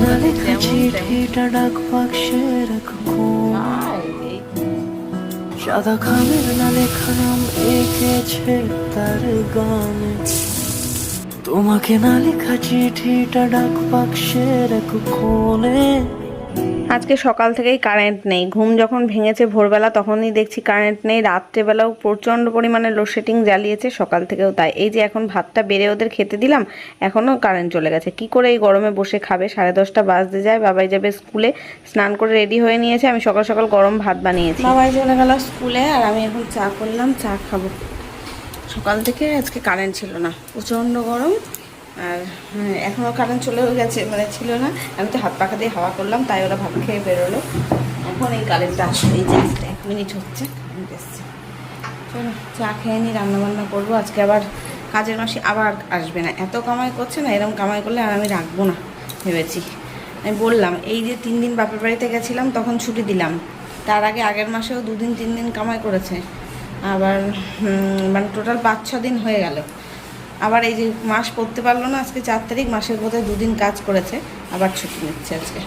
না লেখা চিঠিটা ডাক বাক্সে রাখো, সাদা খামের না লেখা নাম এঁকেছে তার গানে। তোমাকে না লেখা চিঠিটা ডাক বাক্সে রাখো কোণে। আজকে সকাল থেকেই কারেন্ট নেই। ঘুম যখন ভেঙেছে ভোরবেলা তখনই দেখছি কারেন্ট নেই। রাত্রেবেলাও প্রচণ্ড পরিমাণে লোডশেডিং জ্বালিয়েছে, সকাল থেকেও তাই। এই যে এখন ভাতটা বেড়ে ওদের খেতে দিলাম, এখনও কারেন্ট চলে গেছে। কি করে এই গরমে বসে খাবে? 10:30 বাজতে যায়, বাবাই যাবে স্কুলে। স্নান করে রেডি হয়ে নিয়েছে, আমি সকাল সকাল গরম ভাত বানিয়েছি। বাবাই চলে গেল স্কুলে আর আমি এখন চা করলাম, চা খাবো। সকাল থেকে আজকে কারেন্ট ছিল না, প্রচণ্ড গরম। আর এখনও কারেন্ট চলেও গেছে, মানে ছিল না। আমি তো হাত পাখা দিয়ে হাওয়া করলাম, তাই ওরা ভাত খেয়ে বেরোলো। এখন এই কারেন্টটা আসলে এই যে 1 মিনিট হচ্ছে কারেন্ট এসছে। চলো চা খেয়ে নিই, রান্নাবান্না করবো। আজকে আবার কাজের মাসি আবার আসবে না, এত কামাই করছে না, এরকম কামাই করলে আর আমি রাখবো না ভেবেছি। আমি বললাম এই যে 3 দিন বাপের বাড়িতে গেছিলাম তখন ছুটি দিলাম, তার আগে আগের মাসেও 2 দিন 3 দিন কামাই করেছে। আবার মানে টোটাল 5-6 দিন হয়ে গেল। আবার এই যে মাস পড়তে পারলো না, আজকে 4 তারিখ, মাসের বোধহয় 2 দিন কাজ করেছে, আবার ছুটি নিচ্ছে আজকে।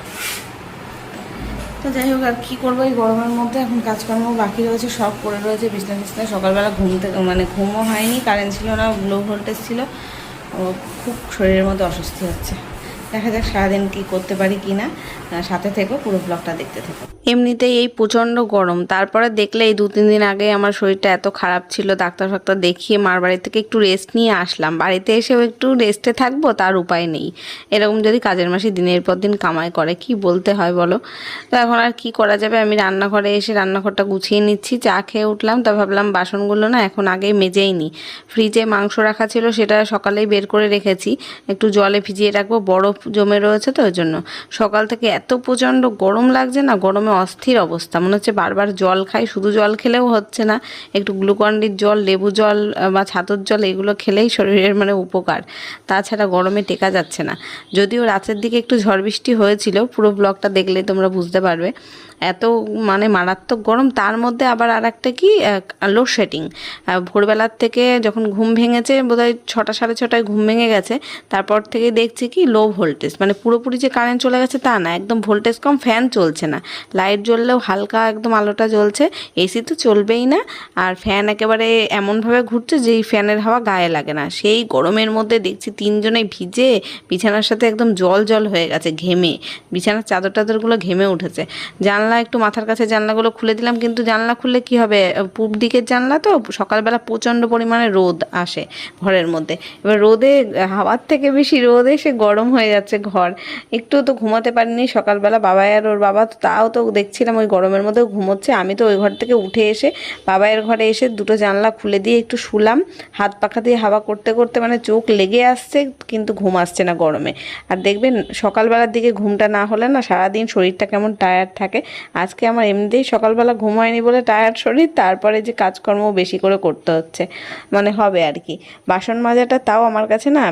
তো যাই হোক, আর কী করবো এই গরমের মধ্যে। এখন কাজকর্ম বাকি রয়েছে, সব পড়ে রয়েছে বিছনা টিছনা। সকালবেলা ঘুম থেকে মানে ঘুমও হয়নি, কারেন্ট ছিল না, লো ভোল্টেজ ছিল। খুব শরীরের মধ্যে অস্বস্তি হচ্ছে। দেখা যাক সারাদিন কী করতে পারি কি না। সাথে থেকো, পুরো ব্লগটা দেখতে থেকো। এমনিতেই এই প্রচণ্ড গরম, তারপরে দেখলে এই 2-3 দিন আগে আমার শরীরটা এত খারাপ ছিল, ডাক্তার ফাক্তার দেখিয়ে মার বাড়ি থেকে একটু রেস্ট নিয়ে আসলাম। বাড়িতে এসেও একটু রেস্টে থাকবো, তার উপায় নেই। এরকম যদি কাজের মাসি দিনের পর দিন কামাই করে, কি বলতে হয় বলো। তো এখন আর কি করা যাবে, আমি রান্নাঘরে এসে রান্নাঘরটা গুছিয়ে নিচ্ছি। চা খেয়ে উঠলাম, তা ভাবলাম বাসনগুলো না এখন আগেই মেজেই নিই। ফ্রিজে মাংস রাখা ছিল, সেটা সকালেই বের করে রেখেছি, একটু জলে ভিজিয়ে রাখবো, বরফ জমে রয়েছে তো ওই জন্য। সকাল থেকে এত প্রচণ্ড গরম লাগছে না, গরমে অস্থির অবস্থা, মনে হচ্ছে বারবার জল খাই। শুধু জল খেলেও হচ্ছে না, একটু গ্লুকন্ডির জল, লেবু জল বা ছাতুর জল এগুলো খেলেই শরীরের মানে উপকার। তাছাড়া গরমে টেকা যাচ্ছে না। যদিও রাতের দিকে একটু ঝড় বৃষ্টি হয়েছিল, পুরো ব্লগটা দেখলে তোমরা বুঝতে পারবে। এত মানে মারাত্মক গরম, তার মধ্যে আবার আর একটা কি লোডশেডিং। ভোরবেলার থেকে যখন ঘুম ভেঙেছে, বোধহয় 6টা 6:30টায় ঘুম ভেঙে গেছে, তারপর থেকে দেখছি কি লো ভোল্টেজ, মানে পুরোপুরি যে কারেন্ট চলে গেছে তা না, একদম ভোল্টেজ কম, ফ্যান চলছে না, লাইট জ্বললেও হালকা একদম আলোটা জ্বলছে, এসি তো চলবেই না, আর ফ্যান একেবারে এমনভাবে ঘুরছে যে এই ফ্যানের হাওয়া গায়ে লাগে না। সেই গরমের মধ্যে দেখছি 3 জনে ভিজে বিছানার সাথে একদম জল জল হয়ে গেছে, ঘেমে বিছানার চাদর টাদরগুলো ঘেমে উঠেছে। জানলা একটু মাথার কাছে জানলাগুলো খুলে দিলাম, কিন্তু জানলা খুললে কি হবে, পূব দিকের জানলা তো, সকালবেলা প্রচণ্ড পরিমাণে রোদ আসে ঘরের মধ্যে। এবার রোদে, হাওয়ার থেকে বেশি রোদ এসে গরম হয়ে যাচ্ছে ঘর। একটু তো ঘুমাতে পারিনি সকালবেলা। বাবাই আর ওর বাবা তাও তো দেখছিলাম ওই গরমের মধ্যেও ঘুমোচ্ছে। আমি তো ওই ঘর থেকে উঠে এসে বাবাইয়ের ঘরে এসে 2টো জানলা খুলে দিয়ে একটু শুলাম, হাত পাখা দিয়ে হাওয়া করতে করতে, মানে চোখ লেগে আসছে কিন্তু ঘুম আসছে না গরমে। আর দেখবেন সকালবেলার দিকে ঘুমটা না হলে না সারাদিন শরীরটা কেমন টায়ার্ড থাকে। আজকে আমার এমনিতেই সকালবেলা ঘুম হয়নি বলে টায়ার্ড শরীর, তারপরে যে কাজকর্ম বেশি করে করতে হচ্ছে, মানে হবে আর কি। বাসন মাজাটা তাও আমার কাছে না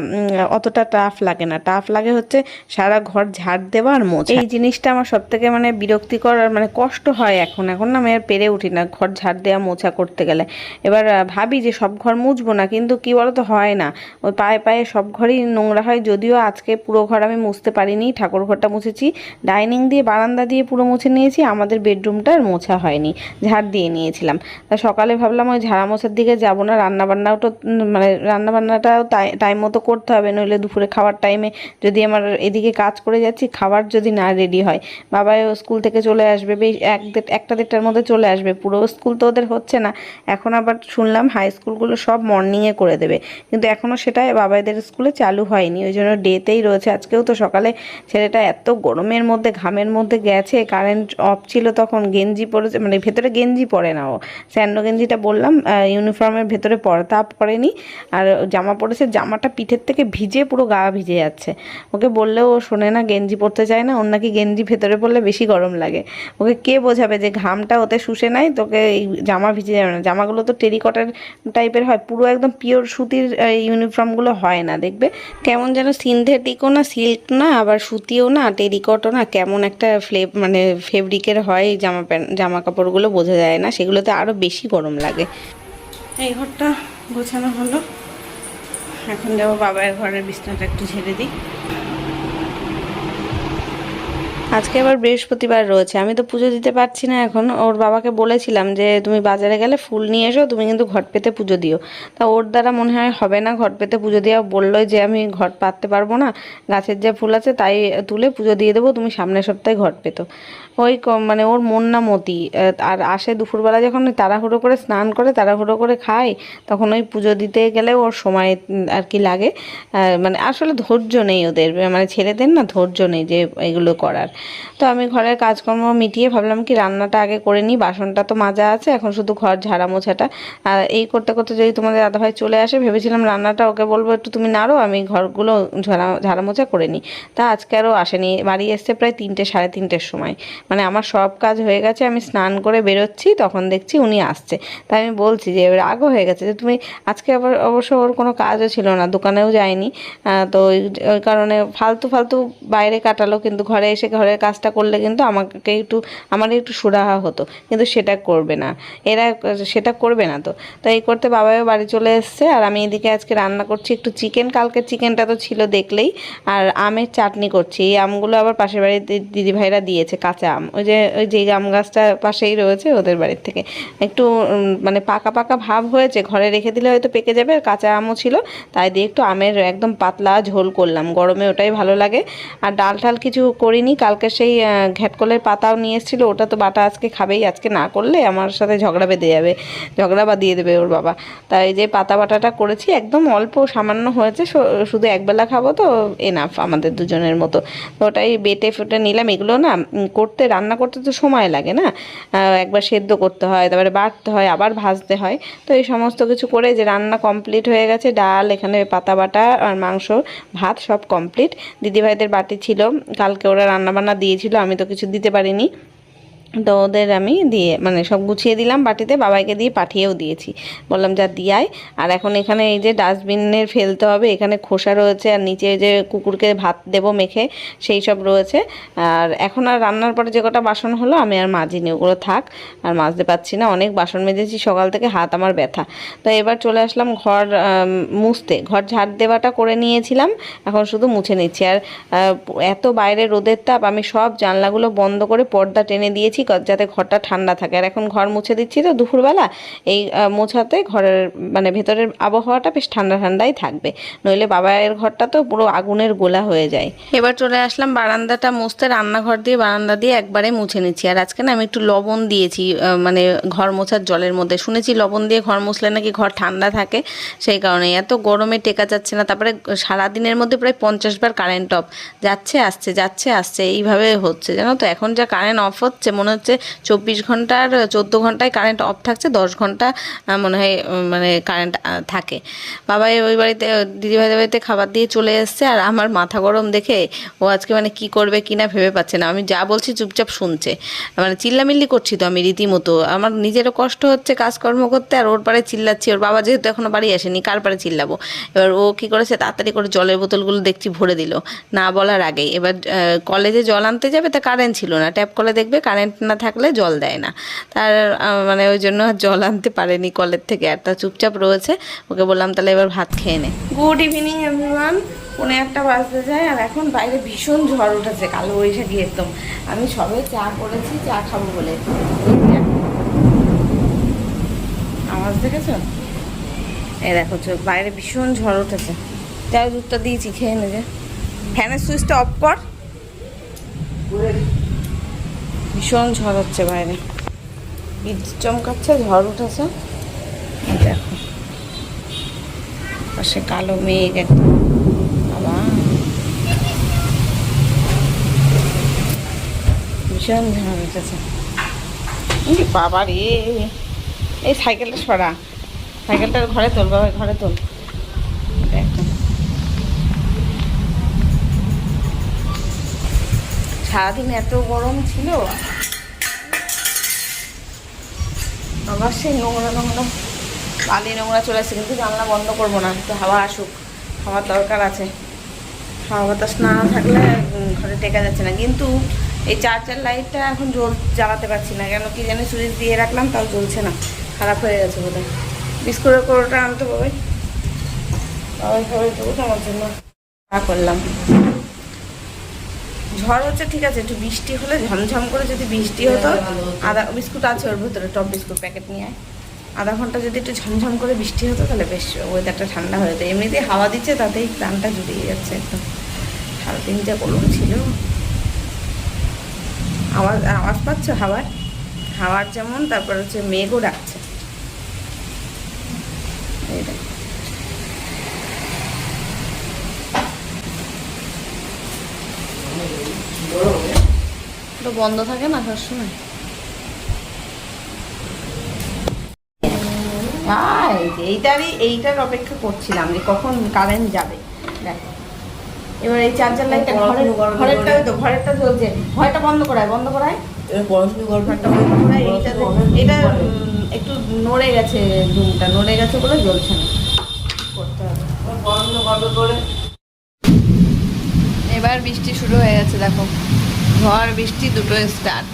অতটা টাফ লাগে না, টাফ লাগে হচ্ছে সারা ঘর ঝাড় দেওয়া আর মোছা। এই জিনিসটা আমার সব থেকে মানে বিরক্তিকর আর মানে কষ্ট হয়। এখন না আমি আর পেরে উঠি না ঘর ঝাড় দেওয়া মোছা করতে গেলে। এবার ভাবি যে সব ঘর মুছবো না, কিন্তু কি বলো তো, হয় না, ওই পায়ে পায়ে সব ঘরই নোংরা হয়। যদিও আজকে পুরো ঘর আমি মুছতে পারিনি, ঠাকুর ঘরটা মুছেছি, ডাইনিং দিয়ে বারান্দা দিয়ে পুরো মুছে নিয়েছি, আমাদের বেডরুমটা আর মোছা হয়নি, ঝাড় দিয়ে নিয়েছিলাম। তা সকালে ভাবলাম ওই ঝাড়া মোছার দিকে যাবো না, রান্নাবান্নাও তো মানে রান্নাবান্নাটাও টাইম মতো করতে হবে, নইলে দুপুরে খাওয়ার টাইমে যদি আমার এদিকে কাজ করে যাচ্ছি, খাবার যদি না রেডি হয়, বাবাও স্কুল থেকে চলে আসবে, বেশ 1-1:30টার মধ্যে চলে আসবে, পুরো স্কুল তো ওদের হচ্ছে না। এখন আবার শুনলাম হাই স্কুলগুলো সব মর্নিংয়ে করে দেবে, কিন্তু এখনও সেটা বাবাদের স্কুলে চালু হয়নি, ওই জন্য ডেতেই রয়েছে। আজকেও তো সকালে ছেলেটা এত গরমের মধ্যে ঘামের মধ্যে গেছে, কারেন্ট অফ ছিল তখন, গেঞ্জি পরেছে, মানে ভেতরে গেঞ্জি পরে না, ও স্যান্ডো গেঞ্জিটা বললাম ইউনিফর্মের ভেতরে পরে, তা পরেনি, আর জামা পরেছে, জামাটা পিঠের থেকে ভিজে পুরো গা ভিজে যাচ্ছে। ওকে বললেও ও শোনে না, গেঞ্জি পরতে চায় না, ওর নাকি গেঞ্জি ভেতরে পরলে বেশি গরম লাগে। ওকে কে বোঝাবে যে ঘামটা ওতে শুষে নাই, তোকে এই জামা ভিজে যাবে না। জামাগুলো তো টেরিকটার টাইপের হয়, পুরো একদম পিওর সুতির ইউনিফর্মগুলো হয় না, দেখবে কেমন যেন সিনথেটিকও না, সিল্ক না, আবার সুতিও না, টেরিকটও না, কেমন একটা মানে ফেব্রিকের হয় জামা কাপড়গুলো, বোঝা যায় না, সেগুলোতে আরও বেশি গরম লাগে। এই ঘরটা গোছানো হলো, এখন যাবো বাবার ঘরের বিছনাটা একটু ঝেড়ে দিই। আজকে আবার বৃহস্পতিবার রয়েছে, আমি তো পুজো দিতে পারছি না এখন। ওর বাবাকে বলেছিলাম যে তুমি বাজারে গেলে ফুল নিয়ে এসো, তুমি কিন্তু ঘট পেতে পুজো দিও। তা ওর দ্বারা মনে হয় হবে না ঘট পেতে পুজো দেওয়া, বললো যে আমি ঘট পাততে পারবো না, গাছের যে ফুল আছে তাই তুলে পুজো দিয়ে দেবো, তুমি সামনের সপ্তাহে ঘট পেতো। ওই মানে ওর মন না মতি। আর আসে দুপুরবেলা যখন ওই তাড়াহুড়ো করে স্নান করে তাড়াহুড়ো করে খায়, তখন ওই পুজো দিতে গেলে ওর সময় আর কি লাগে। মানে আসলে ধৈর্য নেই ওদের, মানে ছেলেদের না ধৈর্য নেই যে এগুলো করার। তো আমি ঘরের কাজকর্ম মিটিয়ে ভাবলাম কি রান্নাটা আগে করে নিই, বাসনটা তো মাজা আছে, এখন শুধু ঘর ঝাড়া মোছাটা। আর এই করতে করতে যদি তোমাদের দাদাভাই চলে আসে, ভেবেছিলাম রান্নাটা ওকে বলবো একটু তুমি নাড়ো, আমি ঘরগুলো ঝাড়া মোছা করে নিই। তা আজকে আরও আসেনি, বাড়ি এসছে প্রায় 3টে সাড়ে 3টের সময়। মানে আমার সব কাজ হয়ে গেছে, আমি স্নান করে বেরোচ্ছি তখন দেখছি উনি আসছে। তাই আমি বলছি যে রাগও হয়ে গেছে যে তুমি আজকে, আবার অবশ্য ওর কোনো কাজও ছিল না, দোকানেও যায়নি। তো ওই কারণে ফালতু ফালতু বাইরে কাটালো, কিন্তু ঘরে এসে ঘরের কাজটা করলে কিন্তু আমার একটু সুরাহা হতো, কিন্তু সেটা করবে না এরা, সেটা করবে না। তো এই করতে বাবাও বাড়ি চলে এসছে, আর আমি এদিকে আজকে রান্না করছি একটু চিকেন, কালকের চিকেনটা তো ছিল দেখলেই। আর আমের চাটনি করছি, এই আমগুলো আবার পাশের বাড়ির দিদিভাইরা দিয়েছে, কাঁচা আম, ওই যে আম গাছটা পাশেই রয়েছে ওদের বাড়ির থেকে। একটু মানে পাকা পাকা ভাব হয়েছে, ঘরে রেখে দিলে হয়তো পেকে যাবে, আর কাঁচা আমও ছিল, তাই দিয়ে একটু আমের একদম পাতলা ঝোল করলাম, গরমে ওটাই ভালো লাগে। আর ডাল টাল কিছু করিনি, কালকে সেই ঘ্যাটকলের পাতাও নিয়ে এসেছিলো, ওটা তো বাটা আজকে খাবেই, আজকে না করলে আমার সাথে ঝগড়া বেঁধে যাবে, ঝগড়া বাঁধিয়ে দেবে ওর বাবা। তাই যে পাতা বাটাটা করেছি একদম অল্প সামান্য হয়েছে, শুধু একবেলা খাবো তো, এনাফ আমাদের দুজনের মতো। তো ওটাই বেটে ফুটে নিলাম। এগুলো না রান্না করতে তো সময় লাগে না, একবার সেদ্ধ করতে হয়, তারপরে বাটতে হয়, আবার ভাজতে হয়। তো এই সমস্ত কিছু করে যে রান্না কমপ্লিট হয়ে গেছে, ডাল এখানে পাতা বাটা আর মাংস ভাত সব কমপ্লিট। দিদিভাইদের বাটি ছিল, কালকে ওরা রান্নাবান্না দিয়েছিল, আমি তো কিছু দিতে পারিনি। তো ওদের আমি দিয়ে মানে সব গুছিয়ে দিলাম বাটিতে, বাবাইকে দিয়ে পাঠিয়েও দিয়েছি, বললাম যা দিয়াই। আর এখন এখানে এই যে ডাস্টবিনের ফেলতে হবে, এখানে খোসা রয়েছে, আর নিচে যে কুকুরকে ভাত দেবো মেখে সেই সব রয়েছে। আর এখন আর রান্নার পরে যে কটা বাসন হলো আমি আর মাজিনি, ওগুলো থাক, আর মাজতে পারছি না, অনেক বাসন মেজেছি সকাল থেকে, হাত আমার ব্যথা। তো এবার চলে আসলাম ঘর মুছতে, ঘর ঝাড় দেওয়াটা করে নিয়েছিলাম, এখন শুধু মুছে নিচ্ছি। আর এত বাইরে রোদের তাপ, আমি সব জানলাগুলো বন্ধ করে পর্দা টেনে দিয়েছি যাতে ঘরটা ঠান্ডা থাকে। আর এখন ঘর মুছে দিচ্ছি তো দুপুরবেলা, এই মোছাতে ঘরের মানে ভেতরের আবহাওয়াটা বেশ ঠান্ডা ঠান্ডাই থাকবে, নইলে বাবাইয়ের ঘরটা তো পুরো আগুনের গোলা হয়ে যায়। এবার চলে আসলাম বারান্দাটা মুছতে, রান্নাঘর দিয়ে বারান্দা দিয়ে একবারে মুছে নিচ্ছি। আর আজকে না আমি একটু লবণ দিয়েছি মানে ঘর মোছার জলের মধ্যে, শুনেছি লবণ দিয়ে ঘর মুছলে নাকি ঘর ঠান্ডা থাকে, সেই কারণে। এত গরমে টেকা যাচ্ছে না, তারপরে সারাদিনের মধ্যে প্রায় 50 বার কারেন্ট অফ, যাচ্ছে আসছে যাচ্ছে আসছে, এইভাবে হচ্ছে জানো তো। এখন যা কারেন্ট অফ হচ্ছে মনে হচ্ছে 24 ঘন্টার 14 ঘন্টায় কারেন্ট অফ থাকছে, 10 ঘন্টা মনে হয় মানে কারেন্ট থাকে। বাবাই ওই বাড়িতে দিদিভাইদের বাড়িতে খাবার দিয়ে চলে এসছে, আর আমার মাথা গরম দেখে ও আজকে মানে কি করবে কি না ভেবে পাচ্ছে না, আমি যা বলছি চুপচাপ শুনছে, মানে চিল্লামিল্লি করছি তো আমি রীতিমতো, আমার নিজেরও কষ্ট হচ্ছে কাজকর্ম করতে, আর ওর পারে চিল্লাচ্ছি। ওর বাবা যেহেতু এখনো বাড়ি আসেনি, কার পারে চিল্লাবো। এবার ও কি করেছে, তাড়াতাড়ি করে জলের বোতলগুলো দেখছি ভরে দিল না বলার আগেই। এবার কলেজে জল আনতে যাবে, তা কারেন্ট ছিল না, ট্যাপ কলে দেখবে কারেন্ট না থাকলে জল দেয় না, তার মানে ওই জন্য আর জল আনতে পারেনি কলের থেকে, আর তা চুপচাপ রয়েছে। ওকে বললাম তাহলে এবার ভাত খেয়ে নে। গুড ইভিনিং এভরিওয়ান, 1:45 বাজতে যায়, আর এখন বাইরে ভীষণ ঝড় উঠেছে, কালো বৈশাখী একদম। আমি সবে চা করেছি, চা খাবো বলে। আওয়াজ দেখেছো? এই দেখো বাইরে ভীষণ ঝড় উঠেছে, চাই দুধটা দিয়েছি খেয়ে নেবে। ফ্যানের সুইচটা অফ কর, ভীষণ ঝড় হচ্ছে বাইরে, বিদ্যুৎ চমকাচ্ছে, ঝড় উঠেছে। দেখো পাশে কালো মেঘ একদম, বাবা ভীষণ ঝড় উঠেছে। বাবা রে, এই সাইকেলটা সরা, সাইকেলটা ঘরে তোল বাবা, ঘরে তোল। একদম সারাদিন এত গরম ছিল, আবার সেই নোংরা নোংরা বালি নোংরা চলে আসছে, কিন্তু জানলা বন্ধ করবো না, একটু হাওয়া আসুক, হাওয়ার দরকার আছে। হাওয়া বাতাস না থাকলে ঘরে টেকা যাচ্ছে না। কিন্তু এই চার্জার লাইটটা এখন জ্বালাতে পারছি না, কেন কি জানি, সুইচ দিয়ে রাখলাম তাও জ্বলছে না, খারাপ হয়ে গেছে বোধহয়। বিস্কুটের কোটোটা আনতে বাবাই, বাবাই খাবার দেবো তো আমার জন্য, করলাম। ঝড় হচ্ছে ঠিক আছে, একটু বৃষ্টি হলে ঝমঝম করে যদি বৃষ্টি হতো, আদা বিস্কুট আছে ওর ভেতরে, টপ বিস্কুট প্যাকেট নিয়ে আয়। আধা ঘন্টা যদি একটু ঝমঝম করে বৃষ্টি হতো তাহলে বেশ ওয়েদারটা ঠান্ডা হয়ে যেত। এমনিতেই হাওয়া দিচ্ছে, তাতেই প্রাণটা জুড়িয়ে যাচ্ছে একদম। সারাদিন যা গরম ছিল। আওয়াজ আওয়াজ পাচ্ছ হাওয়ার? হাওয়ার যেমন, তারপর হচ্ছে মেঘও ডাকছে। এই দেখ, তো বন্ধ থাকে না সবসময়। এইটার অপেক্ষা করছিলাম যে কখন কারেন্ট যাবে। দেখো এবার এই চার্জার লাইটটা ঘরেরটা জ্বলছে, ঘরটা বন্ধ করায় ঘরটা বন্ধ করায়। এটা একটু নড়ে গেছে, রুমটা নড়ে গেছে বলে জ্বলছে না, করতে হবে বন্ধ করে। এবার বৃষ্টি শুরু হয়ে গেছে, দেখো ঝড় বৃষ্টি দুটো স্টার্ট।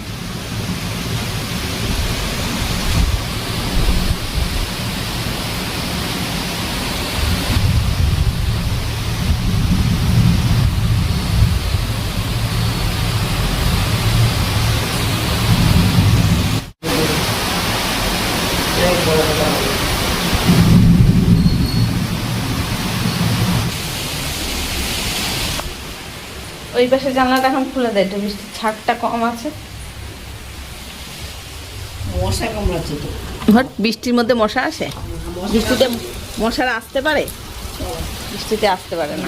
ওই পাশে জানলাটা এখন খুলে দেয়, একটু বৃষ্টির ছাড়টা কম আছে। মশা কামড়াচ্ছে তো। বৃষ্টির মধ্যে মশা আসে? বৃষ্টিতে মশারা আসতে পারে, বৃষ্টিতে আসতে পারে না।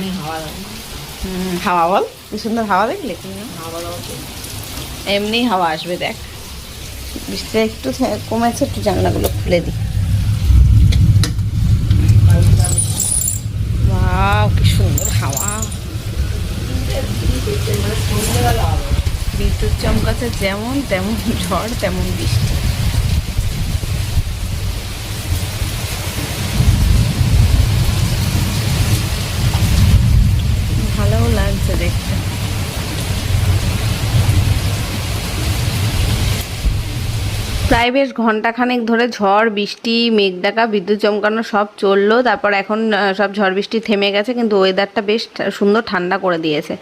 হাওয়া বল, কি সুন্দর হাওয়া দেখলে। এমনি হাওয়া আসবে, দেখ বৃষ্টিটা একটু কমেছে, একটু জানলাগুলো খুলে দিই। ওয়াও, কি সুন্দর হাওয়া। বিদ্যুৎ চমকাচ্ছে যেমন, তেমন ঝড়, তেমন বৃষ্টি। ভালোও লাগছে দেখতে। প্রায় বেশ ঘন্টাখানেক ধরে ঝড় বৃষ্টি মেঘ ডাকা বিদ্যুৎ চমকানো সব চললো। তারপর এখন সব ঝড় বৃষ্টি থেমে গেছে, কিন্তু ওয়েদারটা বেশ সুন্দর ঠান্ডা করে দিয়েছে।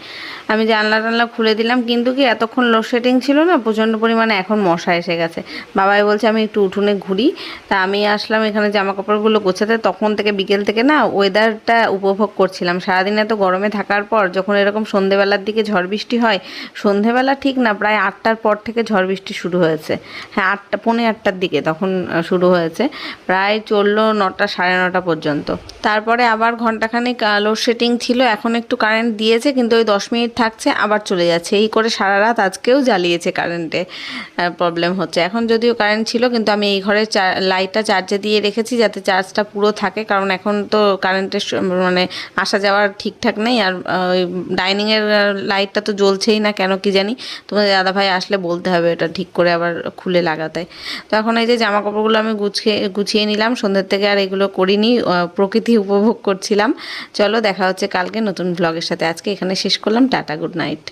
আমি জানলা টানলা খুলে দিলাম, কিন্তু কি এতক্ষণ লোডশেডিং ছিল না প্রচণ্ড পরিমাণে, এখন মশা এসে গেছে। বাবাই বলছে আমি একটু উঠোনে ঘুরি, তা আমি আসলাম এখানে জামা কাপড়গুলো গোছাতে। তখন থেকে বিকেল থেকে না ওয়েদারটা উপভোগ করছিলাম। সারাদিন এত গরমে থাকার পর যখন এরকম সন্ধেবেলার দিকে ঝড় বৃষ্টি হয়, সন্ধেবেলা ঠিক না, প্রায় 8টার পর থেকে ঝড় বৃষ্টি শুরু হয়েছে। হ্যাঁ, 8:30-8টার দিকে তখন শুরু হয়েছে, প্রায় চললো 9টা 9:30 পর্যন্ত। তারপরে আবার ঘন্টাখানেক লোডশেডিং ছিল, এখন একটু কারেন্ট দিয়েছে, কিন্তু ওই 10 মিনিট থাকছে আবার চলে যাচ্ছে। এই করে সারা রাত আজকেও জ্বালিয়েছে, কারেন্টে প্রবলেম হচ্ছে। এখন যদিও কারেন্ট ছিল, কিন্তু আমি এই ঘরের লাইটটা চার্জে দিয়ে রেখেছি যাতে চার্জটা পুরো থাকে, কারণ এখন তো কারেন্টের মানে আসা যাওয়ার ঠিকঠাক নেই। আর ওই ডাইনিংয়ের লাইটটা তো জ্বলছেই না, কেন কি জানি। তোমাদের দাদাভাই আসলে বলতে হবে এটা ঠিক করে আবার খুলে লাগাতে। তো এখন এই যে জামা কাপড়গুলো আমি গুছিয়ে নিলাম, সন্ধ্যের থেকে আর এগুলো করিনি, প্রকৃতি উপভোগ করছিলাম। চলো দেখা হচ্ছে কালকে নতুন ব্লগের সাথে। আজকে এখানে শেষ করলাম, টাটা, গুড নাইট।